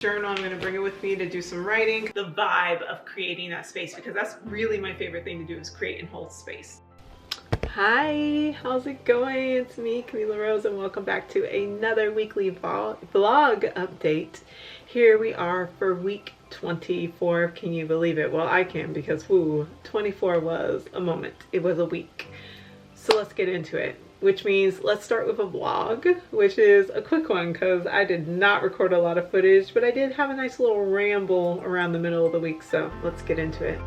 Journal. I'm going to bring it with me to do some writing. The vibe of creating that space, because that's really my favorite thing to do, is create and hold space. Hi, how's it going? It's me, Camila Rose, and welcome back to another weekly vlog update. Here we are for week 24. Can you believe it? Well, I can, because 24 was a moment. It was a week. So let's get into it, which means let's start with a vlog, which is a quick one because I did not record a lot of footage, but I did have a nice little ramble around the middle of the week. So let's get into it.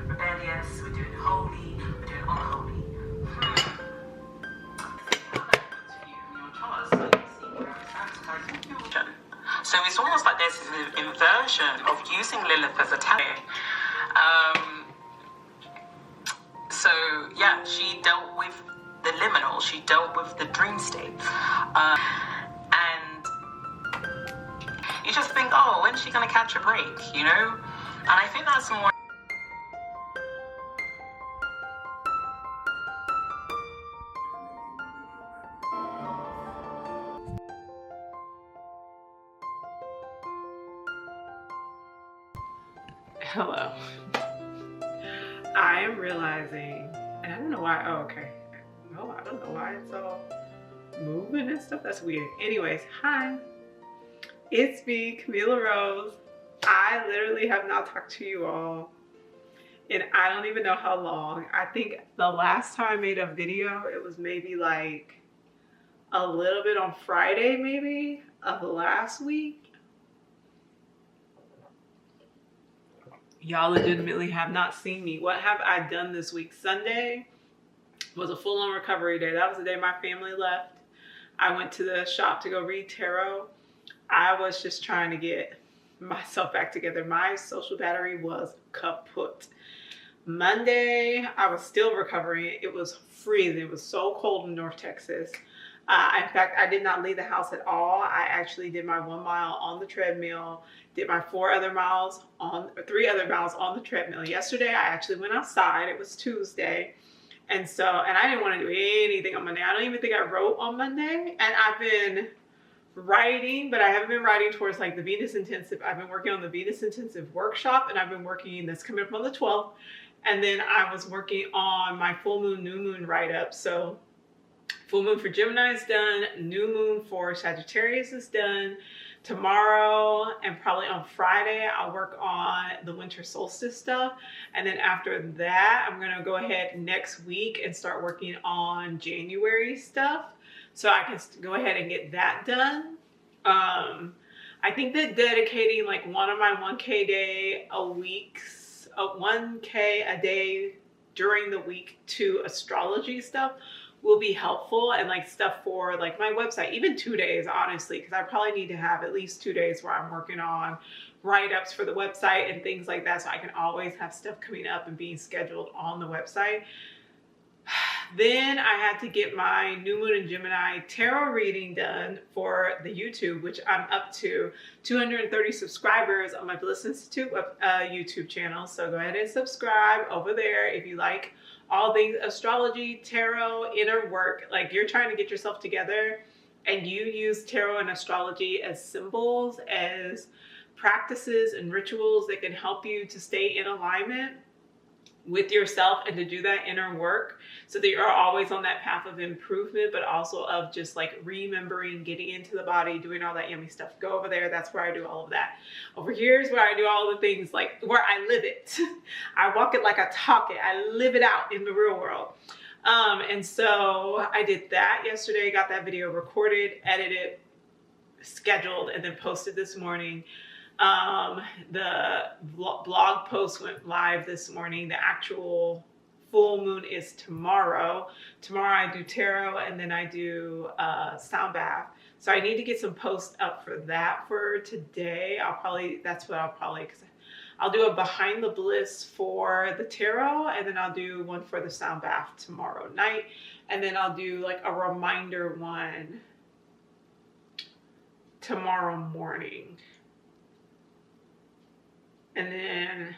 Rebellious, we're doing holy, we're doing unholy. So it's almost like there's an inversion of using Lilith as a tarot. So yeah, she dealt with the liminal, she dealt with the dream state. And you just think, oh, when's she going to catch a break, you know? And I think that's more... Hello. I am realizing, and I don't know why. Oh, okay. No, I don't know why it's all moving and stuff. That's weird. Anyways, hi. It's me, Camila Rose. I literally have not talked to you all, and I don't even know how long. I think the last time I made a video, it was maybe like a little bit on Friday, maybe, of last week. Y'all legitimately have not seen me. What have I done this week? Sunday was a full-on recovery day. That was the day my family left. I went to the shop to go read tarot. I was just trying to get myself back together. My social battery was kaput. Monday, I was still recovering. It was freezing. It was so cold in North Texas. In fact, I did not leave the house at all. I actually did my 1 mile on the treadmill, did my 3 other miles on the treadmill. Yesterday, I actually went outside. It was Tuesday. And I didn't want to do anything on Monday. I don't even think I wrote on Monday. And I've been writing, but I haven't been writing towards like the Venus Intensive. I've been working on the Venus Intensive workshop, and I've been working, that's coming up on the 12th. And then I was working on my full moon, new moon write-up. So full moon for Gemini is done. New moon for Sagittarius is done. Tomorrow and probably on Friday, I'll work on the winter solstice stuff. And then after that, I'm going to go ahead next week and start working on January stuff, so I can go ahead and get that done. I think that dedicating like one of my 1K day a week, 1K a day during the week to astrology stuff will be helpful, and like stuff for like my website, even 2 days, honestly, because I probably need to have at least 2 days where I'm working on write-ups for the website and things like that, so I can always have stuff coming up and being scheduled on the website. Then I had to get my new moon and Gemini tarot reading done for the YouTube, which I'm up to 230 subscribers on my Bliss Institute YouTube channel. So go ahead and subscribe over there if you like all things astrology, tarot, inner work. Like you're trying to get yourself together and you use tarot and astrology as symbols, as practices and rituals that can help you to stay in alignment. with yourself and to do that inner work so that you're always on that path of improvement, but also of just like remembering, getting into the body, doing all that yummy stuff. Go over there. That's where I do all of that. Over here is where I do all the things, like where I live it. I walk it like I talk it. I live it out in the real world. And so I did that yesterday, got that video recorded, edited, scheduled, and then posted this morning. The blog post went live this morning. The actual full moon is tomorrow. Tomorrow I do tarot, and then I do sound bath. So I need to get some posts up for that for today. That's what because I'll do a behind the bliss for the tarot, and then I'll do one for the sound bath tomorrow night. And then I'll do like a reminder one tomorrow morning. And then,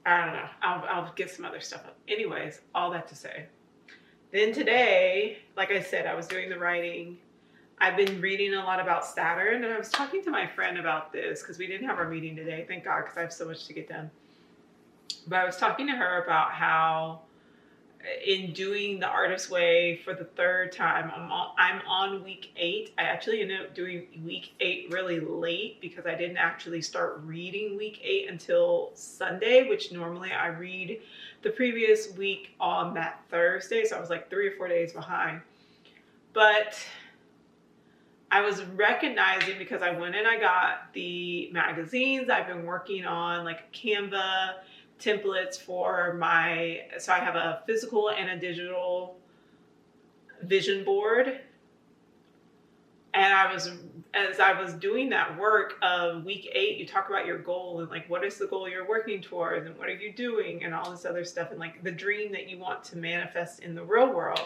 I don't know, I'll get some other stuff up. Anyways, all that to say. Then today, like I said, I was doing the writing. I've been reading a lot about Saturn, and I was talking to my friend about this because we didn't have our meeting today. Thank God, because I have so much to get done. But I was talking to her about how in doing the Artist Way for the third time, I'm on week 8. I actually ended up doing week 8 really late because I didn't actually start reading week 8 until Sunday, which normally I read the previous week on that Thursday. So I was like 3 or 4 days behind. But I was recognizing, because I went and I got the magazines. I've been working on like Canva templates for so I have a physical and a digital vision board. And as I was doing that work of week 8, you talk about your goal and like, what is the goal you're working towards and what are you doing and all this other stuff, and like the dream that you want to manifest in the real world.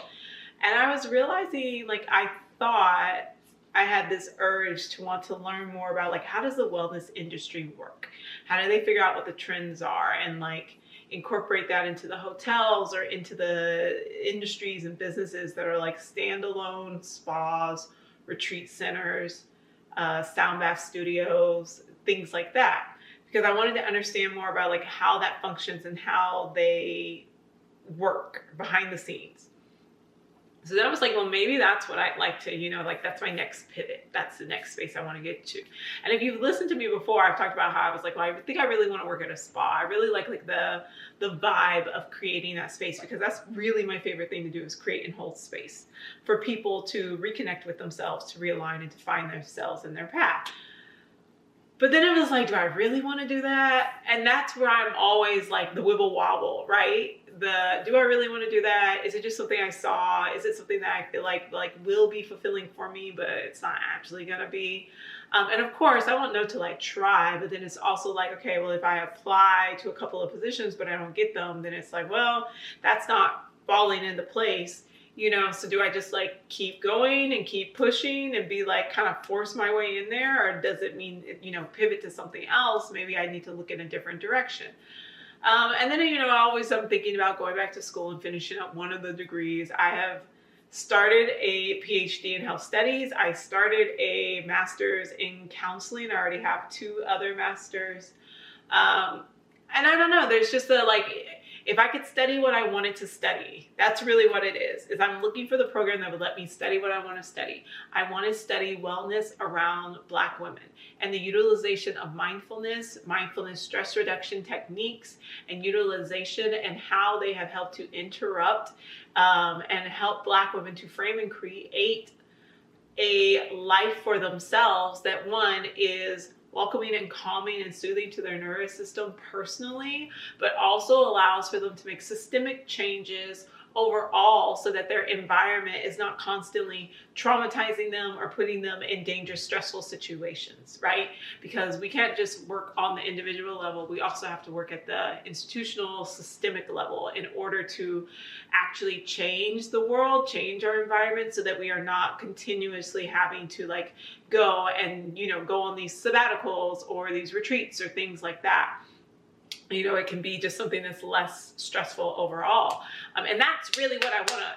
And I was realizing, like, I thought I had this urge to want to learn more about like, how does the wellness industry work? How do they figure out what the trends are and like incorporate that into the hotels or into the industries and businesses that are like standalone spas, retreat centers, sound bath studios, things like that. Because I wanted to understand more about like how that functions and how they work behind the scenes. So then I was like, well, maybe that's what I'd like to, like that's my next pivot. That's the next space I want to get to. And if you've listened to me before, I've talked about how I was like, well, I think I really want to work at a spa. I really like the vibe of creating that space, because that's really my favorite thing to do, is create and hold space for people to reconnect with themselves, to realign and to find themselves and their path. But then it was like, do I really want to do that? And that's where I'm always like the wibble wobble, right? Do I really want to do that? Is it just something I saw? Is it something that I feel like will be fulfilling for me, but it's not actually going to be? And of course, I want no to like try, but then it's also like, okay, well, if I apply to a couple of positions, but I don't get them, then it's like, well, that's not falling into place. So do I just like keep going and keep pushing and be like kind of force my way in there? Or does it mean, pivot to something else? Maybe I need to look in a different direction. And then, I'm thinking about going back to school and finishing up one of the degrees. I have started a PhD in health studies. I started a master's in counseling. I already have 2 other masters. And I don't know, there's just if I could study what I wanted to study, that's really what it is I'm looking for the program that would let me study what I want to study. I want to study wellness around Black women and the utilization of mindfulness stress reduction techniques, and utilization, and how they have helped to interrupt and help Black women to frame and create a life for themselves that, one, is welcoming and calming and soothing to their nervous system personally, but also allows for them to make systemic changes overall so that their environment is not constantly traumatizing them or putting them in dangerous, stressful situations, right? Because we can't just work on the individual level. We also have to work at the institutional, systemic level in order to actually change the world, change our environment, so that we are not continuously having to go and, go on these sabbaticals or these retreats or things like that. it can be just something that's less stressful overall. And that's really what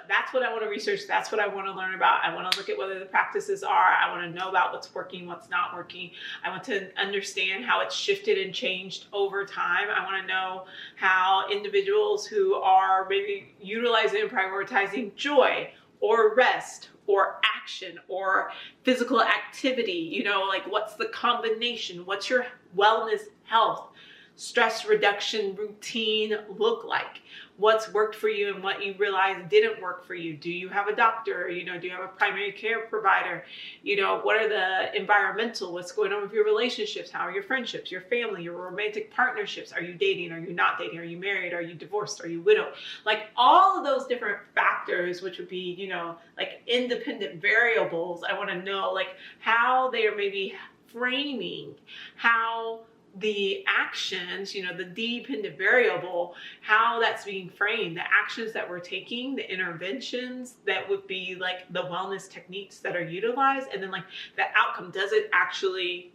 that's what I want to research. That's what I want to learn about. I want to look at whether the practices are, I want to know about what's working, what's not working. I want to understand how it's shifted and changed over time. I want to know how individuals who are maybe utilizing and prioritizing joy or rest or action or physical activity, like what's the combination? What's your wellness, health, stress reduction routine look like? What's worked for you and what you realize didn't work for you? Do you have a doctor? Do you have a primary care provider? What are the environmental, what's going on with your relationships? How are your friendships, your family, your romantic partnerships? Are you dating? Are you not dating? Are you married? Are you divorced? Are you widowed? Like all of those different factors, which would be, like independent variables. I want to know like how they are maybe framing how the actions, the dependent variable, how that's being framed, the actions that we're taking, the interventions that would be like the wellness techniques that are utilized, and then like the outcome, does it actually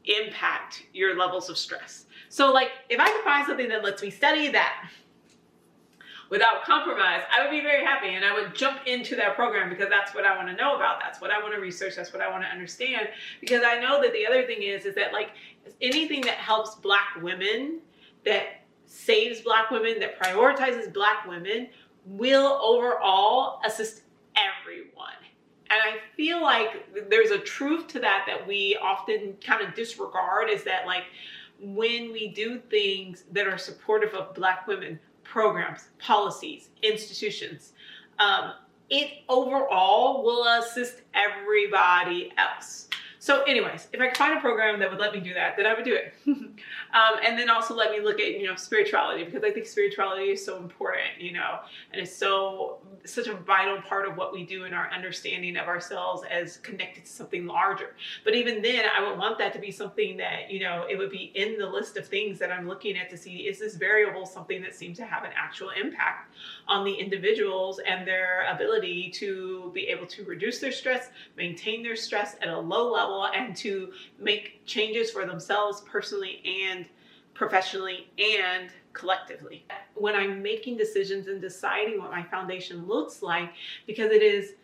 impact your levels of stress? So like if I can find something that lets me study that without compromise, I would be very happy, and I would jump into that program because that's what I want to know about. That's what I want to research. That's what I want to understand, because I know that the other thing is that like anything that helps Black women, that saves Black women, that prioritizes Black women will overall assist everyone. And I feel like there's a truth to that we often kind of disregard, is that like when we do things that are supportive of Black women, programs, policies, institutions, it overall will assist everybody else. So anyways, if I could find a program that would let me do that, then I would do it. And then also let me look at, spirituality, because I think spirituality is so important, and it's such a vital part of what we do in our understanding of ourselves as connected to something larger. But even then, I would want that to be something that, it would be in the list of things that I'm looking at to see, is this variable something that seems to have an actual impact on the individuals and their ability to be able to reduce their stress, maintain their stress at a low level, and to make changes for themselves personally and professionally and collectively. When I'm making decisions and deciding what my foundation looks like, because it is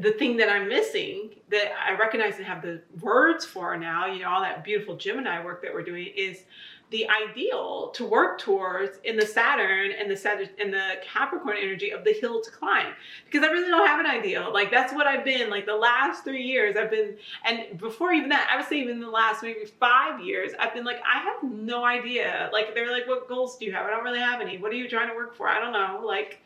the thing that I'm missing, that I recognize and have the words for now, all that beautiful Gemini work that we're doing, is the ideal to work towards in the Saturn and the Capricorn energy of the hill to climb. Because I really don't have an ideal. Like that's what I've been, like the last 3 years I've been, and before even that, I would say even the last maybe 5 years, I've been like, I have no idea. Like they're like, what goals do you have? I don't really have any. What are you trying to work for? I don't know. Like,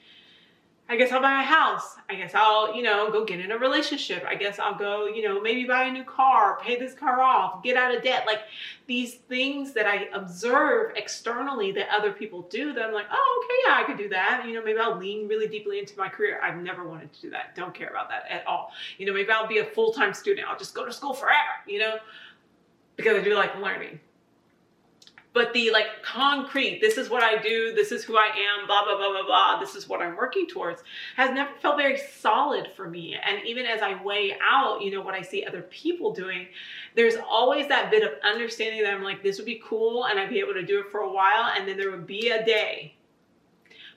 I guess I'll buy a house. I guess I'll, go get in a relationship. I guess I'll go, maybe buy a new car, pay this car off, get out of debt. Like these things that I observe externally that other people do, that I'm like, oh, okay, yeah, I could do that. Maybe I'll lean really deeply into my career. I've never wanted to do that. Don't care about that at all. Maybe I'll be a full-time student. I'll just go to school forever, because I do like learning. But the like concrete, this is what I do, this is who I am, blah, blah, blah, blah, blah, this is what I'm working towards, has never felt very solid for me. And even as I weigh out, what I see other people doing, there's always that bit of understanding that I'm like, this would be cool and I'd be able to do it for a while. And then there would be a day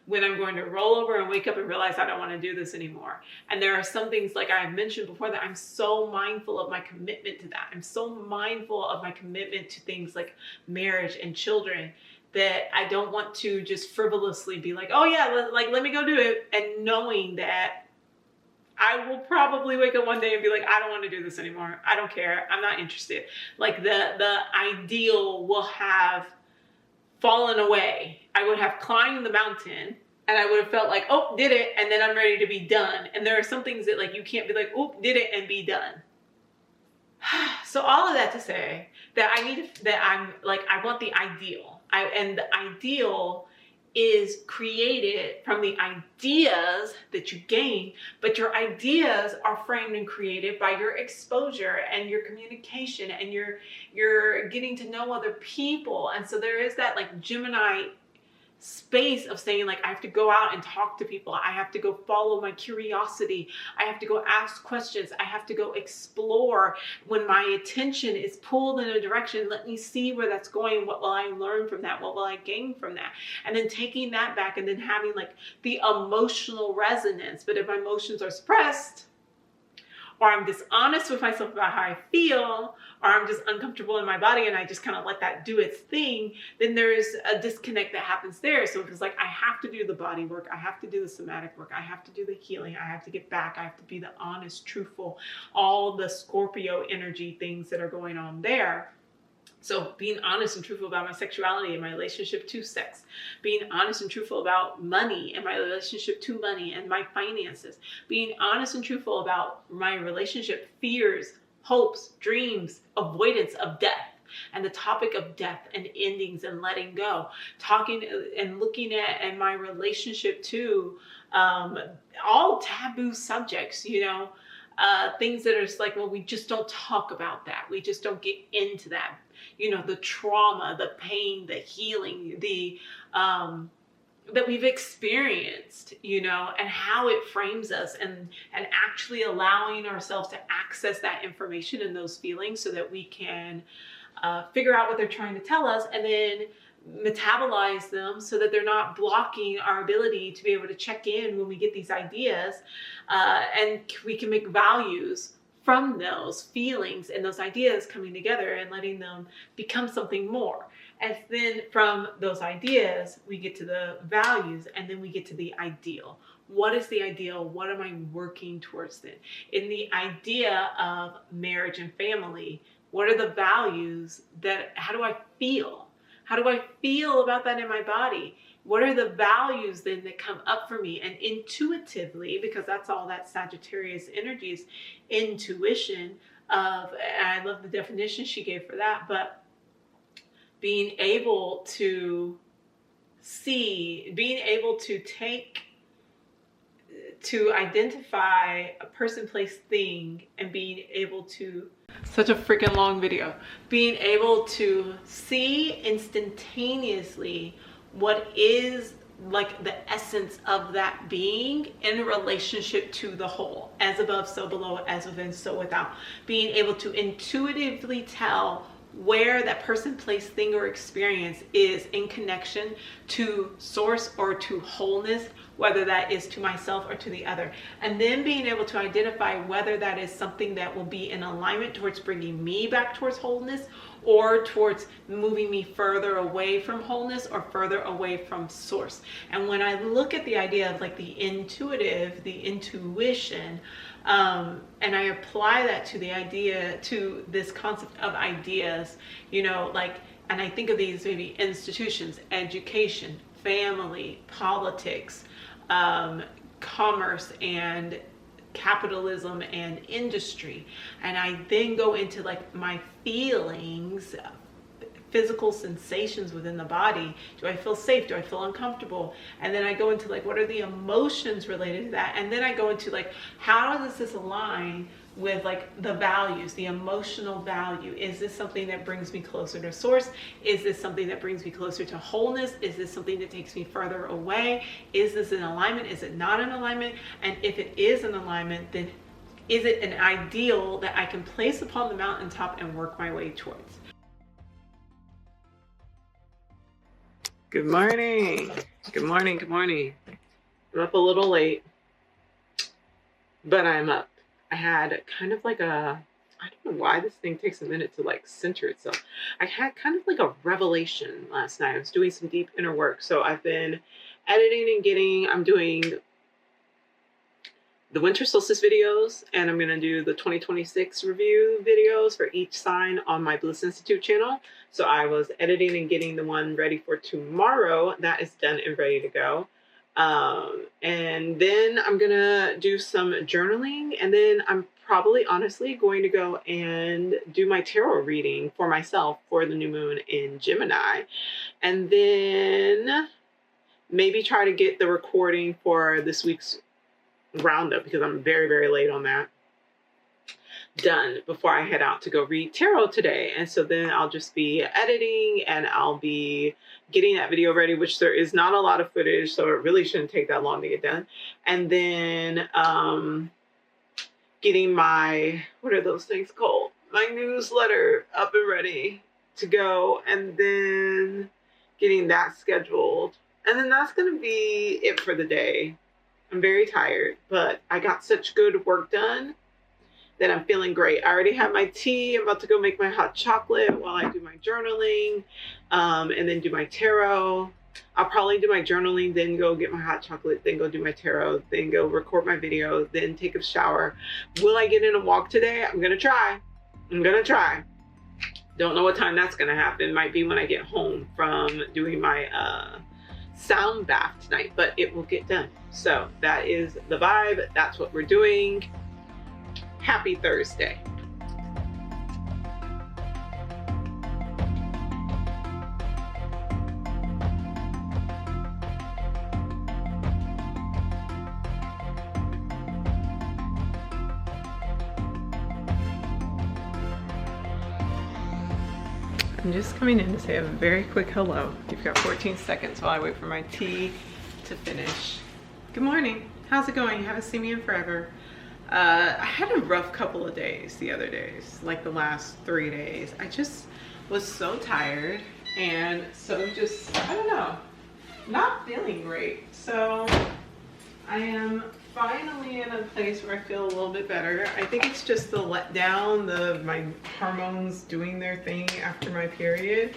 when I'm going to roll over and wake up and realize I don't want to do this anymore. And there are some things, like I mentioned before, that I'm so mindful of my commitment to that. I'm so mindful of my commitment to things like marriage and children, that I don't want to just frivolously be like, oh yeah, let me go do it. And knowing that I will probably wake up one day and be like, I don't want to do this anymore. I don't care. I'm not interested. Like the ideal will have fallen away. I would have climbed the mountain and I would have felt like, oh, did it, and then I'm ready to be done. And there are some things that like you can't be like, oh, did it and be done. So all of that to say that I want the ideal. And the ideal is created from the ideas that you gain, but your ideas are framed and created by your exposure and your communication, and you're getting to know other people. And so there is that like Gemini space of saying like, I have to go out and talk to people. I have to go follow my curiosity. I have to go ask questions. I have to go explore. When my attention is pulled in a direction, let me see where that's going. What will I learn from that? What will I gain from that? And then taking that back and then having like the emotional resonance. But if my emotions are suppressed, or I'm dishonest with myself about how I feel, or I'm just uncomfortable in my body and I just kind of let that do its thing, then there's a disconnect that happens there. So it's like, I have to do the body work. I have to do the somatic work. I have to do the healing. I have to get back. I have to be the honest, truthful, all the Scorpio energy things that are going on there. So being honest and truthful about my sexuality and my relationship to sex, being honest and truthful about money and my relationship to money and my finances, being honest and truthful about my relationship, fears, hopes, dreams, avoidance of death, and the topic of death and endings and letting go, talking and looking at my relationship to all taboo subjects, things that are just like, well, we just don't talk about that. We just don't get into that. The trauma, the pain, the healing, that we've experienced, and how it frames us, and actually allowing ourselves to access that information and those feelings so that we can figure out what they're trying to tell us, and then metabolize them so that they're not blocking our ability to be able to check in when we get these ideas, and we can make values from those feelings and those ideas coming together and letting them become something more. And then from those ideas, we get to the values, and then we get to the ideal. What is the ideal? What am I working towards then? In the idea of marriage and family, what are the values how do I feel? How do I feel about that in my body? What are the values then that come up for me? And intuitively, because that's all that Sagittarius energy is, intuition of, and I love the definition she gave for that, but being able to see, being able to identify a person, place, thing, and being able to, such a freaking long video, being able to see instantaneously what is like the essence of that being in relationship to the whole, as above, so below, as within, so without. Being able to intuitively tell where that person, place, thing, or experience is in connection to source or to wholeness, whether that is to myself or to the other. And then being able to identify whether that is something that will be in alignment towards bringing me back towards wholeness, or towards moving me further away from wholeness or further away from source. And when I look at the idea of like the intuitive, the intuition, and I apply that to the idea, to this concept of ideas, and I think of these maybe institutions, education, family, politics, commerce, and capitalism and industry, and I then go into like my feelings, physical sensations within the body. Do I feel safe? Do I feel uncomfortable? And then I go into like, what are the emotions related to that? And then I go into like, how does this align with like the values, the emotional value? Is this something that brings me closer to source? Is this something that brings me closer to wholeness? Is this something that takes me further away? Is this in alignment? Is it not in alignment? And if it is in alignment, then is it an ideal that I can place upon the mountaintop and work my way towards? Good morning. Good morning. Good morning. I'm up a little late, but I'm up. I had kind of like I don't know why this thing takes a minute to like center itself. I had kind of like a revelation last night. I was doing some deep inner work. So I've been editing and I'm doing the winter solstice videos, and I'm going to do the 2026 review videos for each sign on my Bliss Institute channel. So I was editing and getting the one ready for tomorrow. That is done and ready to go. And then I'm going to do some journaling, and then I'm probably honestly going to go and do my tarot reading for myself for the new moon in Gemini. And then maybe try to get the recording for this week's roundup, because I'm very, very late on that. done before I head out to go read tarot today. And so then I'll just be editing and I'll be getting that video ready, which there is not a lot of footage, so it really shouldn't take that long to get done. And then getting my, what are those things called? My newsletter up and ready to go, and then getting that scheduled. And then that's going to be it for the day. I'm very tired, but I got such good work done that I'm feeling great. I already have my tea. I'm about to go make my hot chocolate while I do my journaling, and then do my tarot. I'll probably do my journaling, then go get my hot chocolate, then go do my tarot, then go record my video, then take a shower. Will I get in a walk today? I'm gonna try. Don't know what time that's gonna happen. Might be when I get home from doing my sound bath tonight, but it will get done. So that is the vibe. That's what we're doing. Happy Thursday. I'm just coming in to say a very quick hello. You've got 14 seconds while I wait for my tea to finish. Good morning. How's it going? You haven't seen me in forever. I had a rough couple of days the other days, like the last 3 days. I just was so tired and so just, I don't know, not feeling great. So I am finally in a place where I feel a little bit better. I think it's just the letdown, my hormones doing their thing after my period.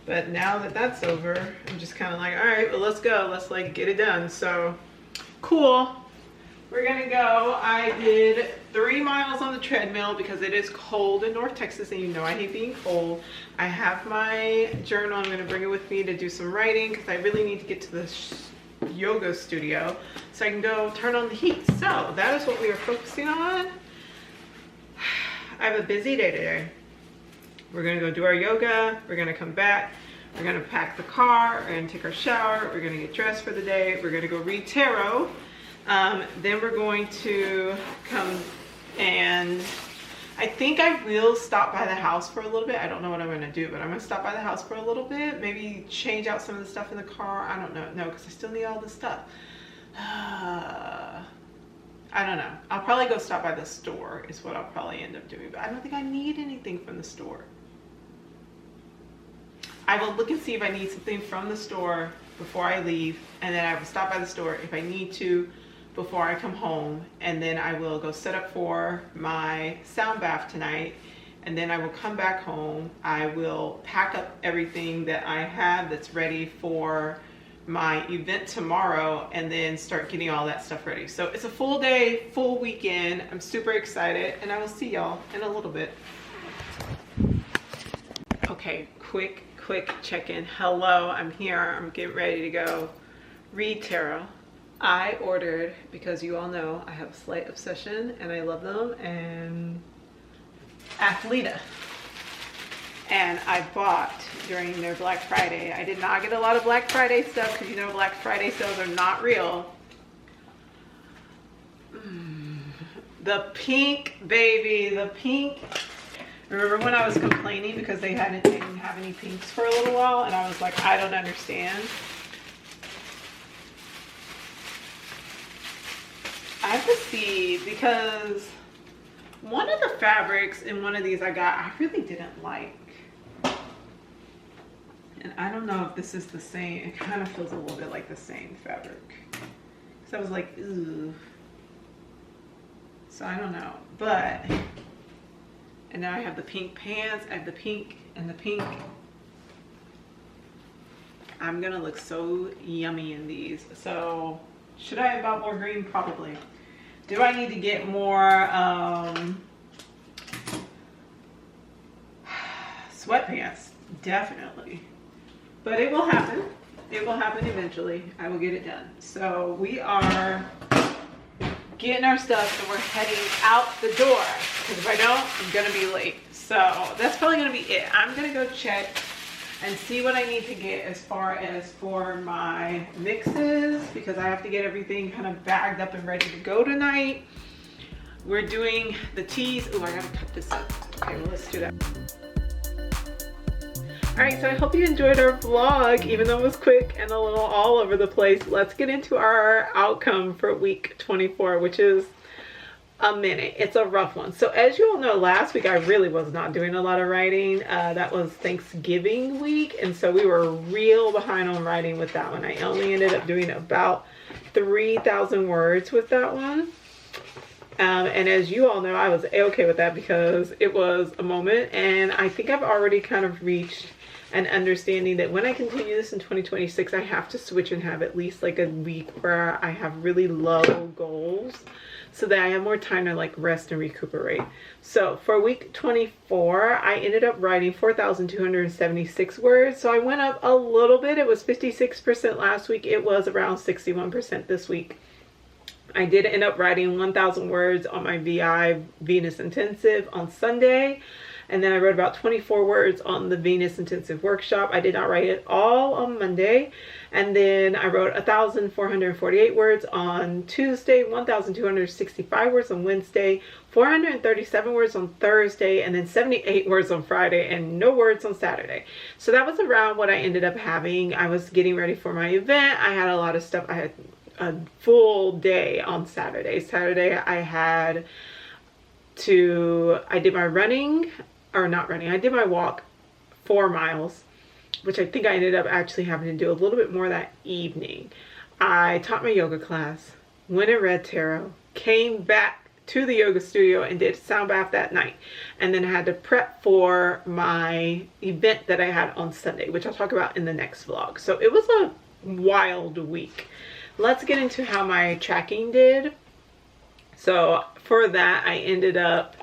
But now that that's over, I'm just kind of like, all right, well, let's go. Let's like get it done. So cool. We're gonna go. I did 3 miles on the treadmill because it is cold in North Texas and you know I hate being cold. I have my journal. I'm gonna bring it with me to do some writing because I really need to get to the yoga studio so I can go turn on the heat. So that is what we are focusing on. I have a busy day today. We're gonna go do our yoga. We're gonna come back. We're gonna pack the car. We're gonna take our shower. We're gonna get dressed for the day. We're gonna go read tarot. Then we're going to come and I think I will stop by the house for a little bit. I don't know what I'm going to do, but I'm going to stop by the house for a little bit. Maybe change out some of the stuff in the car. I don't know. No, because I still need all the stuff. I don't know. I'll probably go stop by the store is what I'll probably end up doing. But I don't think I need anything from the store. I will look and see if I need something from the store before I leave. And then I will stop by the store if I need to before I come home, and then I will go set up for my sound bath tonight, and then I will come back home. I will pack up everything that I have that's ready for my event tomorrow, and then start getting all that stuff ready. So it's a full day, full weekend. I'm super excited, and I will see y'all in a little bit. Okay, quick check-in. Hello, I'm here. I'm getting ready to go read tarot. I ordered, because you all know I have a slight obsession and I love them, and Athleta. And I bought during their Black Friday. I did not get a lot of Black Friday stuff because you know Black Friday sales are not real. The pink, baby, the pink. Remember when I was complaining because they didn't have any pinks for a little while, and I was like, I don't understand. I have to see, because one of the fabrics in one of these I got, I really didn't like. And I don't know if this is the same. It kind of feels a little bit like the same fabric. So I was like, ooh. So I don't know. But, and now I have the pink pants. I have the pink and the pink. I'm gonna look so yummy in these. So should I have bought more green? Probably. Do I need to get more sweatpants? Definitely. But it will happen. It will happen eventually. I will get it done. So we are getting our stuff and we're heading out the door. Because if I don't, I'm going to be late. So that's probably going to be it. I'm going to go check and see what I need to get as far as for my mixes, because I have to get everything kind of bagged up and ready to go tonight. We're doing the teas. Oh, I gotta cut this up. Okay, well, let's do that. All right, so I hope you enjoyed our vlog, even though it was quick and a little all over the place. Let's get into our outcome for week 24, which is a minute. It's a rough one. So as you all know, last week I really was not doing a lot of writing. That was Thanksgiving week, and so we were real behind on writing with that one. I only ended up doing about 3,000 words with that one. And as you all know, I was okay with that because it was a moment, and I think I've already kind of reached an understanding that when I continue this in 2026, I have to switch and have at least like a week where I have really low goals so that I have more time to like rest and recuperate. So for week 24, I ended up writing 4,276 words. So I went up a little bit. It was 56% last week. It was around 61% this week. I did end up writing 1,000 words on my VI Venus Intensive on Sunday. And then I wrote about 24 words on the Venus Intensive Workshop. I did not write it all on Monday. And then I wrote 1,448 words on Tuesday, 1,265 words on Wednesday, 437 words on Thursday, and then 78 words on Friday, and no words on Saturday. So that was around what I ended up having. I was getting ready for my event. I had a lot of stuff. I had a full day on Saturday. Saturday I did my running, or not running, I did my walk 4 miles, which I think I ended up actually having to do a little bit more that evening. I taught my yoga class, went and read tarot, came back to the yoga studio and did sound bath that night. And then I had to prep for my event that I had on Sunday, which I'll talk about in the next vlog. So it was a wild week. Let's get into how my tracking did. So for that, I ended up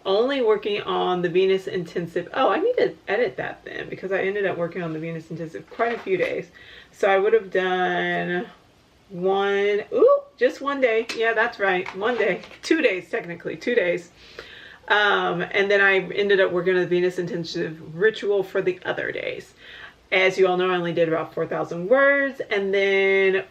only working on the Venus Intensive. Oh, I need to edit that then because I ended up working on the Venus Intensive quite a few days. So I would have done just one day. Yeah, that's right. One day. 2 days, technically. 2 days. And then I ended up working on the Venus Intensive ritual for the other days. As you all know, I only did about 4,000 words. And then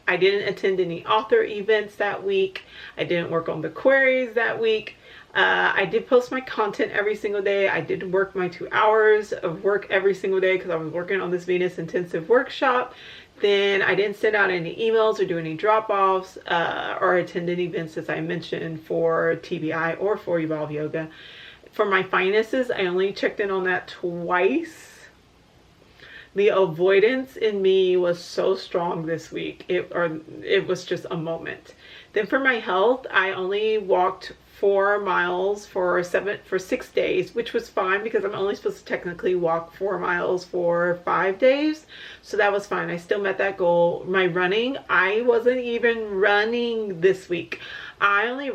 I didn't attend any author events that week. I didn't work on the queries that week. I did post my content every single day. I did work my 2 hours of work every single day because I was working on this Venus Intensive Workshop. Then I didn't send out any emails or do any drop-offs or attend any events, as I mentioned, for TBI or for Evolve Yoga. For my finances, I only checked in on that twice. The avoidance in me was so strong this week. It was just a moment. Then for my health, I only walked 4 miles for 6 days, which was fine because I'm only supposed to technically walk 4 miles for 5 days. So that was fine. I still met that goal. My running, I wasn't even running this week. I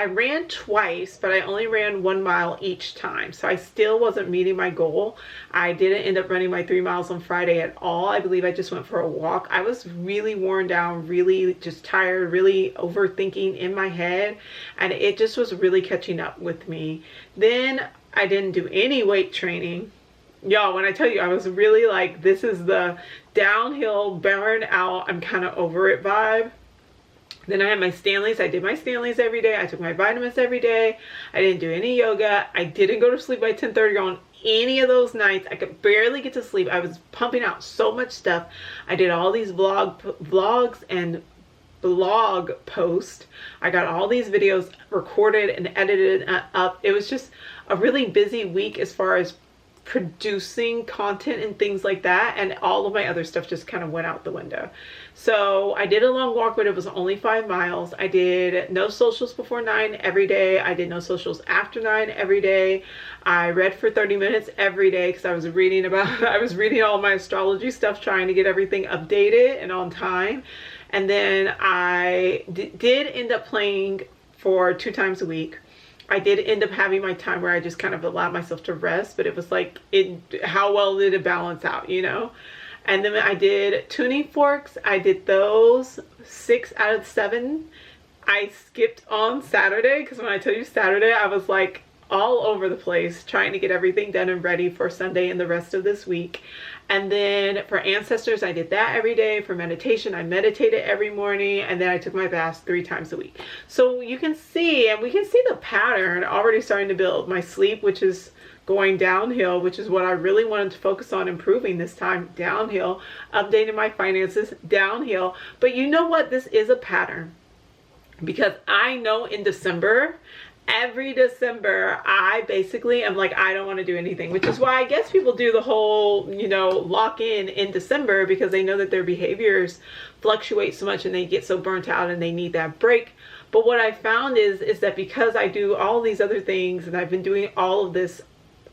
ran twice, but I only ran 1 mile each time. So I still wasn't meeting my goal. I didn't end up running my 3 miles on Friday at all. I believe I just went for a walk. I was really worn down, really just tired, really overthinking in my head. And it just was really catching up with me. Then I didn't do any weight training. Y'all, when I tell you, I was really like, this is the downhill, burn out, I'm kind of over it vibe. Then I had my Stanleys. I did my Stanleys every day. I took my vitamins every day. I didn't do any yoga. I didn't go to sleep by 10:30 on any of those nights. I could barely get to sleep. I was pumping out so much stuff. I did all these vlogs and blog posts. I got all these videos recorded and edited up. It was just a really busy week as far as producing content and things like that, and all of my other stuff just kind of went out the window. So I did a long walk, but it was only 5 miles. I did no socials before 9 every day. I did no socials after 9 every day. I read for 30 minutes every day because I was reading all my astrology stuff, trying to get everything updated and on time. And then I did end up playing for 2 times a week. I did end up having my time where I just kind of allowed myself to rest, but it was like, how well did it balance out, you know? And then I did tuning forks. I did those 6 out of 7. I skipped on Saturday because when I tell you Saturday, I was like all over the place trying to get everything done and ready for Sunday and the rest of this week. And then for ancestors, I did that every day. For meditation, I meditated every morning, and then I took my baths 3 times a week. So you can see, and we can see the pattern already starting to build. My sleep, which is going downhill, which is what I really wanted to focus on improving this time, downhill. Updating my finances, downhill. But you know what? This is a pattern, because I know in December, every December, I basically am like, I don't want to do anything, which is why I guess people do the whole, you know, lock in December, because they know that their behaviors fluctuate so much and they get so burnt out and they need that break. But what I found is that because I do all these other things and I've been doing all of this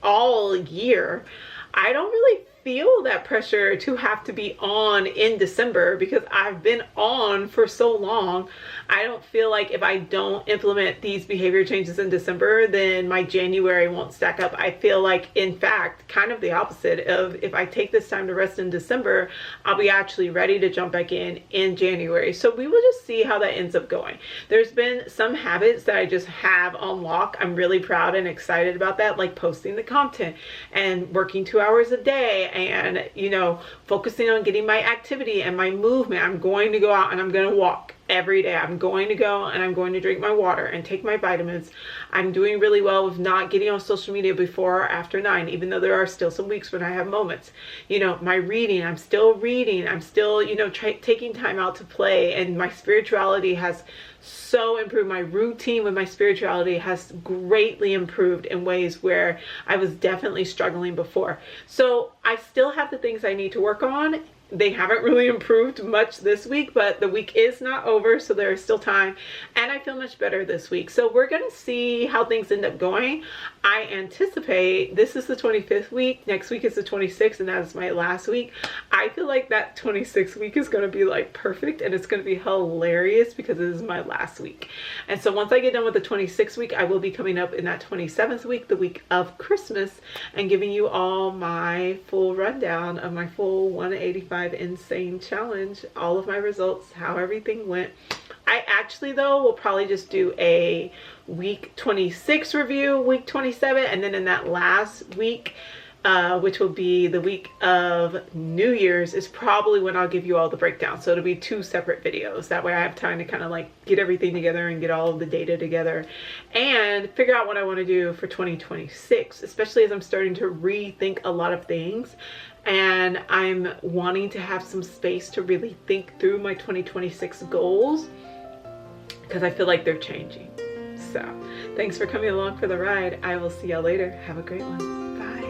all year, I don't really feel that pressure to have to be on in December, because I've been on for so long. I don't feel like if I don't implement these behavior changes in December, then my January won't stack up. I feel like, in fact, kind of the opposite of, if I take this time to rest in December, I'll be actually ready to jump back in January. So we will just see how that ends up going. There's been some habits that I just have on lock. I'm really proud and excited about that, like posting the content and working 2 hours a day, and, you know, focusing on getting my activity and my movement. I'm going to go out and I'm going to walk every day. I'm going to go and I'm going to drink my water and take my vitamins. I'm doing really well with not getting on social media before or after 9, even though there are still some weeks when I have moments. You know, my reading, I'm still reading. I'm still, you know, taking time out to play, and my spirituality has so improved. My routine with my spirituality has greatly improved in ways where I was definitely struggling before. So I still have the things I need to work on. They haven't really improved much this week, but the week is not over, so there is still time, and I feel much better this week. So we're going to see how things end up going. I anticipate this is the 25th week. Next week is the 26th, and that is my last week. I feel like that 26th week is going to be like perfect, and it's going to be hilarious because it is my last week. And so once I get done with the 26th week, I will be coming up in that 27th week, the week of Christmas, and giving you all my full rundown of my full 185 insane challenge, all of my results, how everything went. I actually, though, will probably just do a week 26 review, week 27, and then in that last week, which will be the week of New Year's, is probably when I'll give you all the breakdown. So it'll be 2 separate videos. That way I have time to kind of like get everything together and get all of the data together and figure out what I want to do for 2026, especially as I'm starting to rethink a lot of things. And I'm wanting to have some space to really think through my 2026 goals, because I feel like they're changing. So thanks for coming along for the ride. I will see y'all later. Have a great one. Bye.